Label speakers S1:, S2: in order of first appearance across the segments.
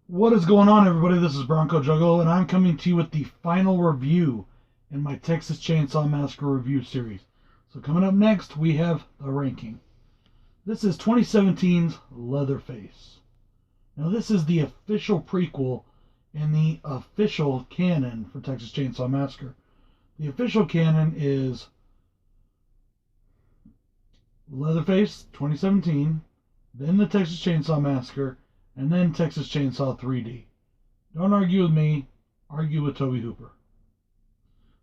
S1: What is going on, everybody? This is Bronco Juggalo, and I'm coming to you with the final review in my Texas Chainsaw Massacre review series. So coming up next, we have the ranking. This is 2017's Leatherface. Now this is the official prequel in the official canon for Texas Chainsaw Massacre. The official canon is Leatherface 2017, then the Texas Chainsaw Massacre, and then Texas Chainsaw 3D. Don't argue with me, argue with Tobe Hooper.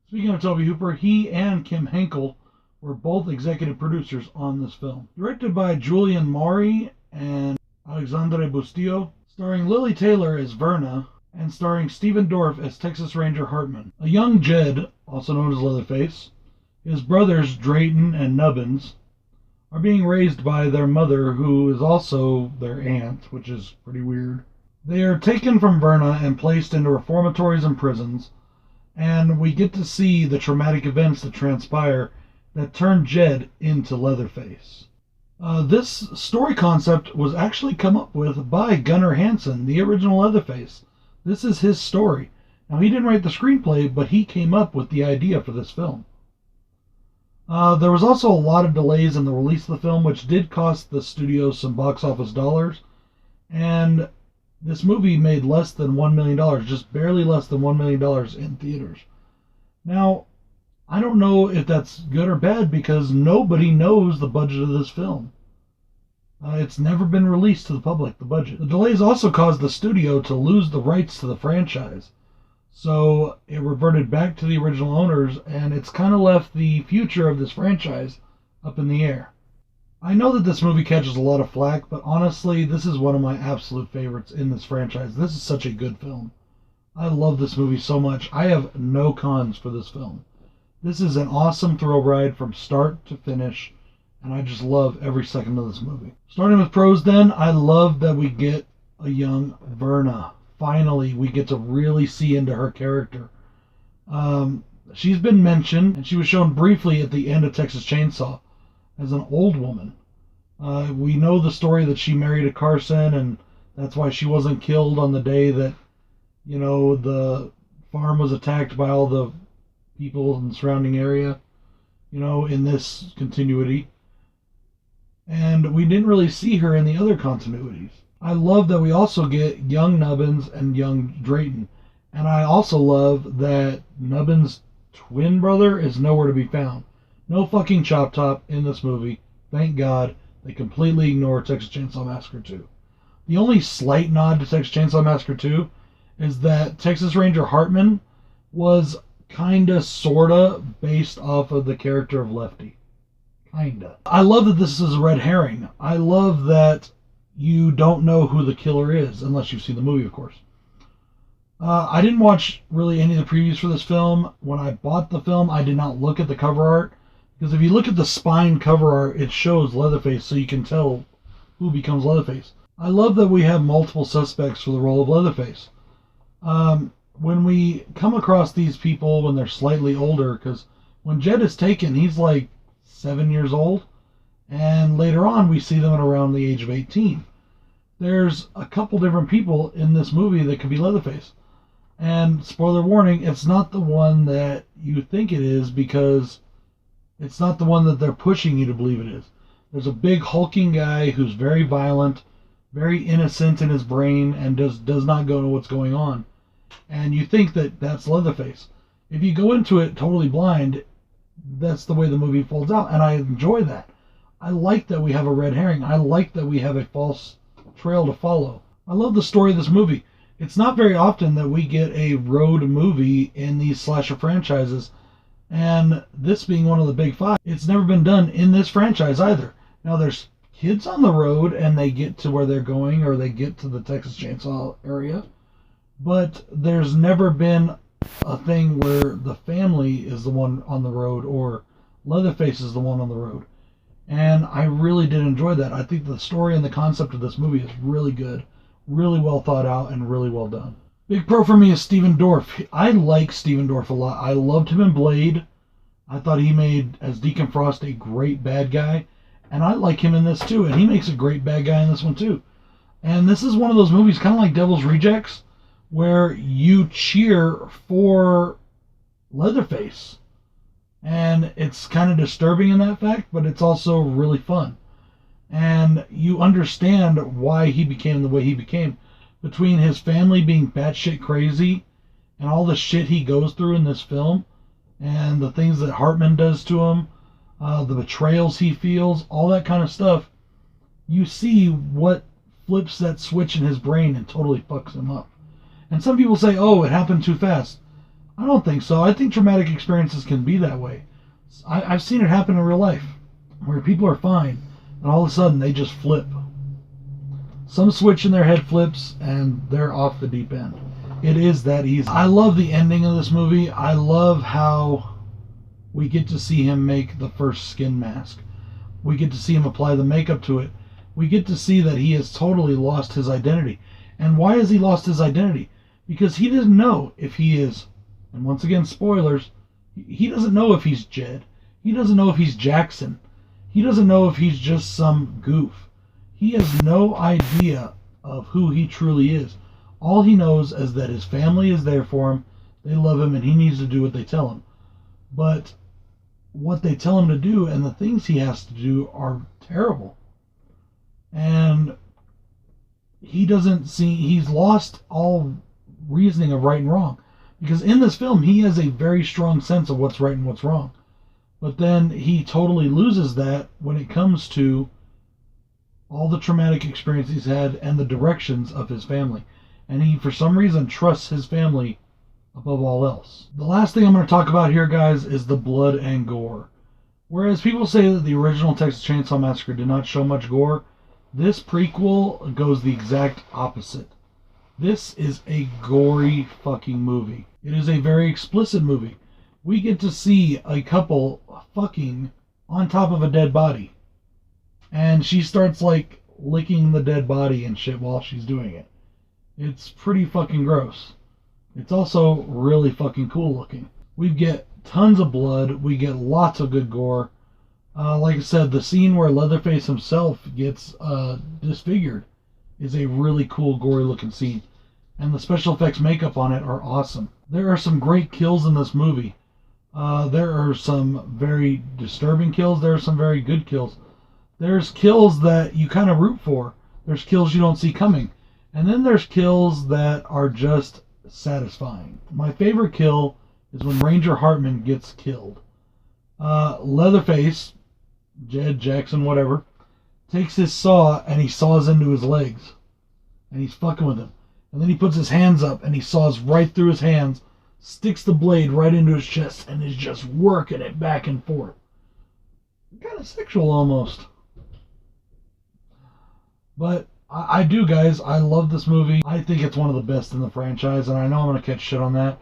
S1: Speaking of Tobe Hooper, he and Kim Henkel were both executive producers on this film. Directed by Julian Maury and Alexandre Bustillo, starring Lily Taylor as Verna, and starring Stephen Dorff as Texas Ranger Hartman. A young Jed, also known as Leatherface, his brothers Drayton and Nubbins, are being raised by their mother, who is also their aunt, which is pretty weird. They are taken from Verna and placed into reformatories and prisons, and we get to see the traumatic events that transpire that turn Jed into Leatherface. This story concept was actually come up with by Gunnar Hansen, the original Leatherface. This is his story. Now, he didn't write the screenplay, but he came up with the idea for this film. There was also a lot of delays in the release of the film, which did cost the studio some box office dollars. And this movie made less than $1 million, just barely less than $1 million in theaters. Now, I don't know if that's good or bad because nobody knows the budget of this film. It's never been released to the public, the budget. The delays also caused the studio to lose the rights to the franchise. So it reverted back to the original owners, and it's kind of left the future of this franchise up in the air. I know that this movie catches a lot of flack, but honestly, this is one of my absolute favorites in this franchise. This is such a good film. I love this movie so much. I have no cons for this film. This is an awesome thrill ride from start to finish, and I just love every second of this movie. Starting with pros then, I love that we get a young Verna. Finally, we get to really see into her character. She's been mentioned, and she was shown briefly at the end of Texas Chainsaw as an old woman. We know the story that she married a Carson, and that's why she wasn't killed on the day that, the farm was attacked by all the people in the surrounding area, in this continuity. And we didn't really see her in the other continuities. I love that we also get young Nubbins and young Drayton. And I also love that Nubbins' twin brother is nowhere to be found. No fucking Chop Top in this movie. Thank God. They completely ignore Texas Chainsaw Massacre 2. The only slight nod to Texas Chainsaw Massacre 2 is that Texas Ranger Hartman was kinda, sorta based off of the character of Lefty. Kinda. I love that this is a red herring. I love that you don't know who the killer is, unless you've seen the movie, of course. I didn't watch really any of the previews for this film. When I bought the film, I did not look at the cover art, because if you look at the spine cover art, it shows Leatherface, so you can tell who becomes Leatherface. I love that we have multiple suspects for the role of Leatherface. When we come across these people when they're slightly older, because when Jed is taken, he's like 7 years old. And later on, we see them at around the age of 18. There's a couple different people in this movie that could be Leatherface. And spoiler warning, it's not the one that you think it is, because it's not the one that they're pushing you to believe it is. There's a big hulking guy who's very violent, very innocent in his brain, and does not know what's going on. And you think that that's Leatherface. If you go into it totally blind, that's the way the movie folds out, and I enjoy that. I like that we have a red herring. I like that we have a false trail to follow. I love the story of this movie. It's not very often that we get a road movie in these slasher franchises, and this being one of the big five, it's never been done in this franchise either. Now, there's kids on the road, and they get to where they're going, or they get to the Texas Chainsaw area, but there's never been a thing where the family is the one on the road, or Leatherface is the one on the road. And I really did enjoy that. I think the story and the concept of this movie is really good, really well thought out, and really well done. Big pro for me is Stephen Dorff. I like Stephen Dorff a lot. I loved him in Blade. I thought he made, as Deacon Frost, a great bad guy. And I like him in this too. And he makes a great bad guy in this one too. And this is one of those movies, kind of like Devil's Rejects, where you cheer for Leatherface. And it's kind of disturbing in that fact, but it's also really fun. And you understand why he became the way he became. Between his family being batshit crazy and all the shit he goes through in this film, and the things that Hartman does to him, the betrayals he feels, all that kind of stuff, you see what flips that switch in his brain and totally fucks him up. And some people say, oh, it happened too fast. I don't think so. I think traumatic experiences can be that way. I've seen it happen in real life, where people are fine, and all of a sudden they just flip. Some switch in their head flips, and they're off the deep end. It is that easy. I love the ending of this movie. I love how we get to see him make the first skin mask. We get to see him apply the makeup to it. We get to see that he has totally lost his identity. And why has he lost his identity? Because he doesn't know if he is, and once again, spoilers, he doesn't know if he's Jed. He doesn't know if he's Jackson. He doesn't know if he's just some goof. He has no idea of who he truly is. All he knows is that his family is there for him, they love him, and he needs to do what they tell him. But what they tell him to do and the things he has to do are terrible. And he doesn't see, he's lost all reasoning of right and wrong. Because in this film, he has a very strong sense of what's right and what's wrong. But then he totally loses that when it comes to all the traumatic experience he's had and the directions of his family. And he, for some reason, trusts his family above all else. The last thing I'm going to talk about here, guys, is the blood and gore. Whereas people say that the original Texas Chainsaw Massacre did not show much gore, this prequel goes the exact opposite. This is a gory fucking movie. It is a very explicit movie. We get to see a couple fucking on top of a dead body. And she starts, like, licking the dead body and shit while she's doing it. It's pretty fucking gross. It's also really fucking cool looking. We get tons of blood. We get lots of good gore. Like I said, the scene where Leatherface himself gets disfigured is a really cool, gory looking scene. And the special effects makeup on it are awesome. There are some great kills in this movie. There are some very disturbing kills. There are some very good kills. There's kills that you kind of root for. There's kills you don't see coming. And then there's kills that are just satisfying. My favorite kill is when Ranger Hartman gets killed. Leatherface, Jed, Jackson, whatever, takes his saw and he saws into his legs. And he's fucking with him. And then he puts his hands up and he saws right through his hands, sticks the blade right into his chest, and is just working it back and forth. Kind of sexual almost. But I do, guys. I love this movie. I think it's one of the best in the franchise, and I know I'm going to catch shit on that.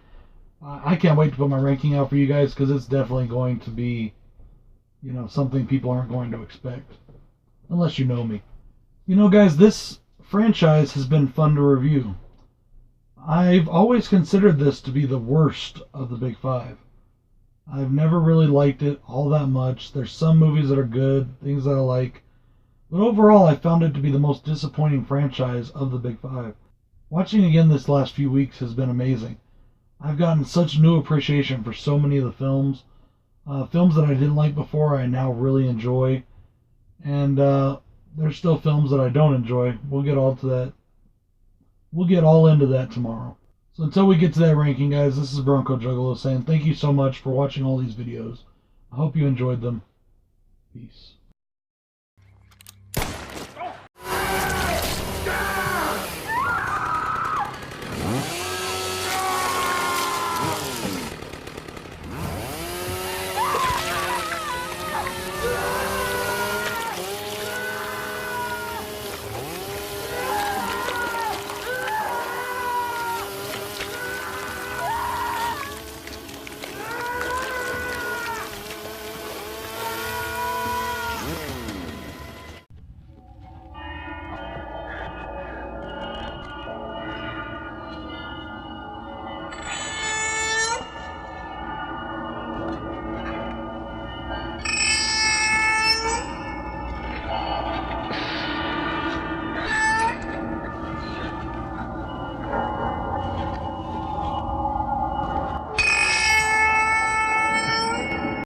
S1: I can't wait to put my ranking out for you guys, because it's definitely going to be, you know, something people aren't going to expect. Unless you know me. You know, guys, this franchise has been fun to review. I've always considered this to be the worst of the big five. I've never really liked it all that much. There's some movies that are good, things that I like. But overall, I found it to be the most disappointing franchise of the big five. Watching again this last few weeks has been amazing. I've gotten such new appreciation for so many of the films. Films that I didn't like before, I now really enjoy. And there's still films that I don't enjoy. We'll get all to that. We'll get all into that tomorrow. So until we get to that ranking, guys, this is Bronco Juggalo saying thank you so much for watching all these videos. I hope you enjoyed them. Peace.